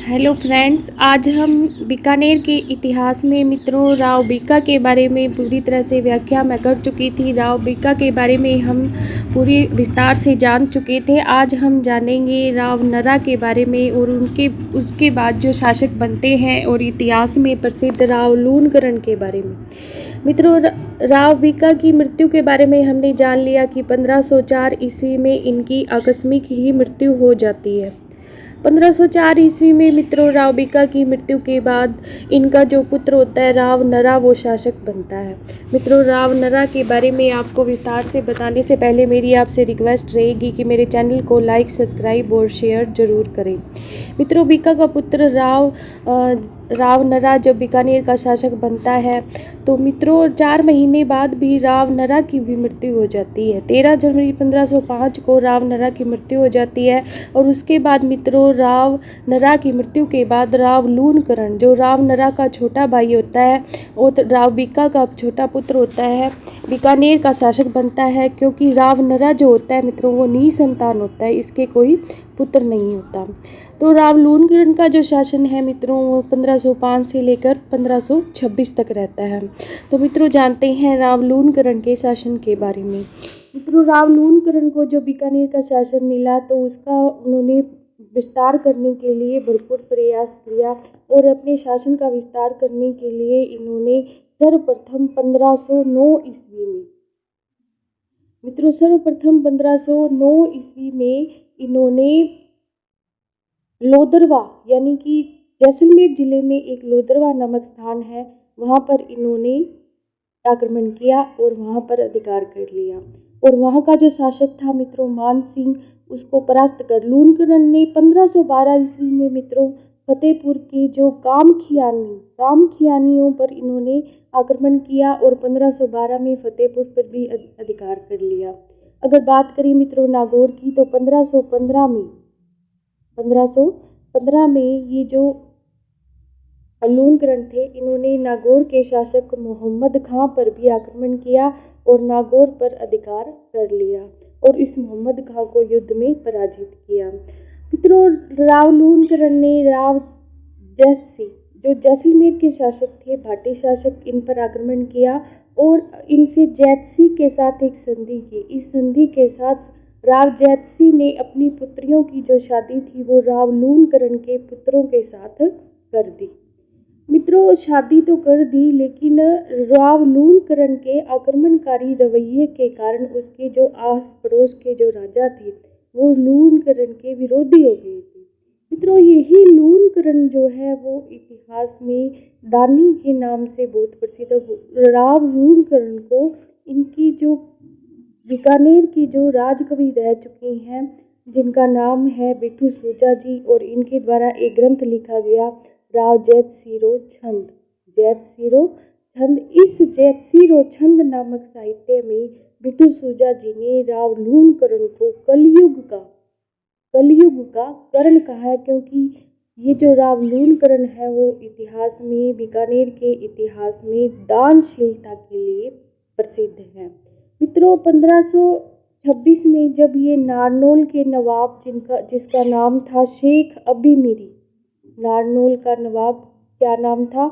Hello friends, आज हम बीकानेर के इतिहास में मित्रों राव बीका के बारे में पूरी तरह से व्याख्या मैं कर चुकी थी। राव बीका के बारे में हम पूरी विस्तार से जान चुके थे। आज हम जानेंगे राव नरा के बारे में और उसके बाद जो शासक बनते हैं और इतिहास में प्रसिद्ध राव लूणकरण के बारे में। मित्रों, राव बीका की मृत्यु के बारे में हमने जान लिया कि 1504 ईस्वी में इनकी आकस्मिक ही मृत्यु हो जाती है। 1504 ईस्वी में मित्रों राव बीका की मृत्यु के बाद इनका जो पुत्र होता है राव नरा, वो शासक बनता है। मित्रों, राव नरा के बारे में आपको विस्तार से बताने से पहले मेरी आपसे रिक्वेस्ट रहेगी कि मेरे चैनल को लाइक, सब्सक्राइब और शेयर जरूर करें। मित्रों, बीका का पुत्र राव नरा जब बीकानेर का शासक बनता है तो मित्रों 4 महीने बाद भी राव नरा की भी मृत्यु हो जाती है। 13 जनवरी 1505 को राव नरा की मृत्यु हो जाती है और उसके बाद मित्रों राव नरा की मृत्यु के बाद राव लूणकरण, जो राव नरा का छोटा भाई होता है और राव बीका का छोटा पुत्र होता है, बीकानेर का शासक बनता है। क्योंकि राव नरा जो होता है मित्रों वो निसंतान होता है, इसके कोई पुत्र नहीं होता। तो राव लूणकरण का जो शासन है मित्रों वो 1505 से लेकर 1526 तक रहता है। तो मित्रों जानते हैं राव लूणकरण के शासन के बारे में। मित्रों, राव लूणकरण को जो बीकानेर का शासन मिला तो उसका उन्होंने विस्तार करने के लिए भरपूर प्रयास किया और अपने शासन का विस्तार करने के लिए इन्होंने सर्वप्रथम 1509 ईस्वी में मित्रों सर्वप्रथम 1509 ईस्वी में इन्होंने लोदरवा यानी कि जैसलमेर जिले में एक लोदरवा नामक स्थान है, वहाँ पर इन्होंने आक्रमण किया और वहाँ पर अधिकार कर लिया। और वहाँ का जो शासक था मित्रों मान सिंह, उसको परास्त कर लूणकरण ने 1512 ईस्वी में मित्रों फतेहपुर के जो कामखियानियों पर इन्होंने आक्रमण किया और 1512 में फतेहपुर पर भी अधिकार कर लिया। अगर बात करें मित्रों नागौर की तो 1515 में ये जो लूणकरण थे इन्होंने नागौर के शासक मोहम्मद खां पर भी आक्रमण किया और नागौर पर अधिकार कर लिया और इस मोहम्मद खां को युद्ध में पराजित किया। मित्रों, राव लूणकरण ने राव जैसी जो जैसलमेर के शासक थे, भाटी शासक, इन पर आक्रमण किया और इनसे जैतसी के साथ एक संधि की। इस संधि के साथ राव जैतसी ने अपनी पुत्रियों की जो शादी थी वो राव लूणकरण के पुत्रों के साथ कर दी। मित्रों, शादी तो कर दी लेकिन राव लूणकरण के आक्रमणकारी रवैये के कारण उसके जो आस पड़ोस के जो राजा थे वो लूणकरण के विरोधी हो गए थे। मित्रों, यही लूणकरण जो है वो इतिहास में दानी के नाम से बहुत प्रसिद्ध है। राव लूणकरण को इनकी जो बीकानेर की जो राजकवि रह चुकी हैं जिनका नाम है बिट्टू सूजा जी, और इनके द्वारा एक ग्रंथ लिखा गया राव जैतसिरो छंद। इस जैतसिरो छंद नामक साहित्य में बिट्टू सूजा जी ने राव लूणकरण को कलयुग का कर्ण कहा है, क्योंकि ये जो राव लूणकरण है वो इतिहास में बीकानेर के इतिहास में दानशीलता के लिए प्रसिद्ध है। मित्रों, 1526 में जब ये नारनौल के नवाब जिसका नाम था शेख अबी मीरी, नारनौल का नवाब क्या नाम था,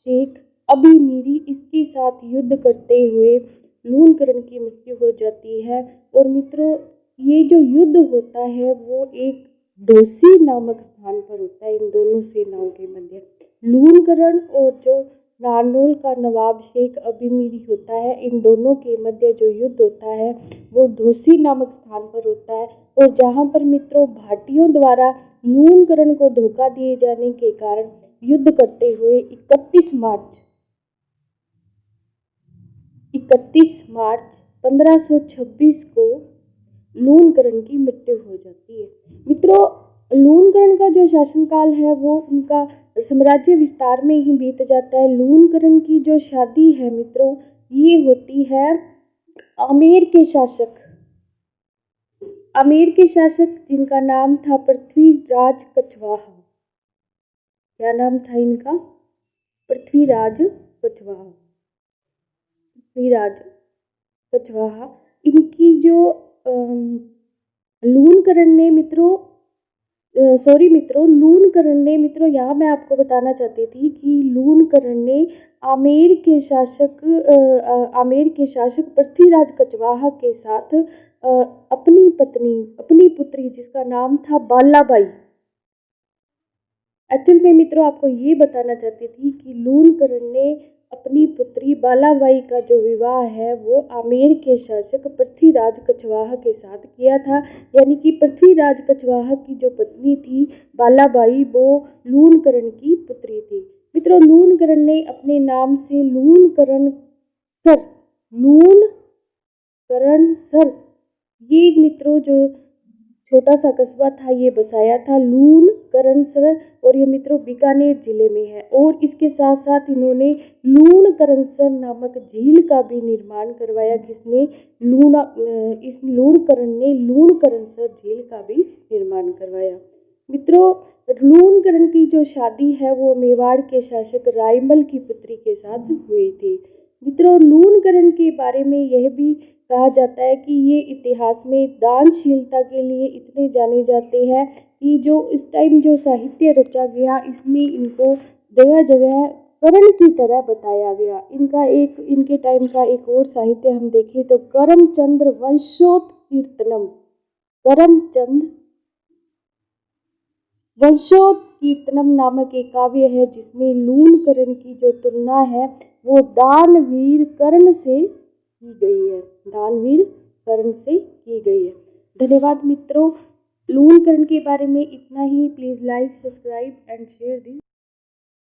शेख अबी मीरी, इसके साथ युद्ध करते हुए लूणकरण की मृत्यु हो जाती है। और मित्रों, ये जो युद्ध होता है वो एक ढोसी नामक स्थान पर होता है इन दोनों सेनाओं के मध्य। लूणकरण और जो नारनौल का नवाब शेख अबीमीरी होता है, इन दोनों के मध्य जो युद्ध होता है वो ढोसी नामक स्थान पर होता है और जहाँ पर मित्रों भाटियों द्वारा लूणकरण को धोखा दिए जाने के कारण युद्ध करते हुए 31 मार्च 1526 को लूणकरण की मृत्यु हो जाती है। मित्रों, लूणकरण का जो शासनकाल है वो उनका साम्राज्य विस्तार में ही बीत जाता है। लूणकरण की जो शादी है मित्रों ये होती है आमेर के शासक जिनका नाम था पृथ्वीराज कछवाहा। क्या नाम था इनका? पृथ्वीराज कछवाहा। इनकी जो लूणकरण ने मित्रों सॉरी मित्रों, लूणकरण ने, मित्रों यहाँ मैं आपको बताना चाहती थी कि लूणकरण ने आमेर के शासक पृथ्वीराज कछवाहा के साथ अपनी पुत्री जिसका नाम था बालाबाई। एक्चुअल में मित्रों आपको ये बताना चाहती थी कि लूणकरण ने अपनी पुत्री बालाबाई का जो विवाह है वो आमेर के शासक पृथ्वीराज कछवाहा के साथ किया था। यानी कि पृथ्वीराज कछवाहा की जो पत्नी थी बालाबाई वो लूणकरण की पुत्री थी। मित्रों लूणकरण ने अपने नाम से लूणकरणसर ये मित्रों जो छोटा सा कस्बा था ये बसाया था लूणकरणसर, और ये मित्रों बीकानेर जिले में है। और इसके साथ साथ इन्होंने लूणकरणसर नामक झील का भी निर्माण करवाया। किसने? इस लूणकरण ने लूणकरणसर झील का भी निर्माण करवाया। मित्रों लूणकरण की जो शादी है वो मेवाड़ के शासक रायमल की पुत्री के साथ हुई थी। मित्रों लूणकरण के बारे में यह भी कहा जाता है कि ये इतिहास में दानशीलता के लिए इतने जाने जाते हैं कि जो इस टाइम जो साहित्य रचा गया इसमें इनको जगह जगह करण की तरह बताया गया। इनके टाइम का एक और साहित्य हम देखें तो करमचंद वंशोत्कीर्तनम नामक एक काव्य है जिसमें लूणकरण की जो तुलना है वो दानवीर कर्ण से की गई है। धन्यवाद मित्रों। लूणकरण के बारे में इतना ही। Please like, subscribe and share this.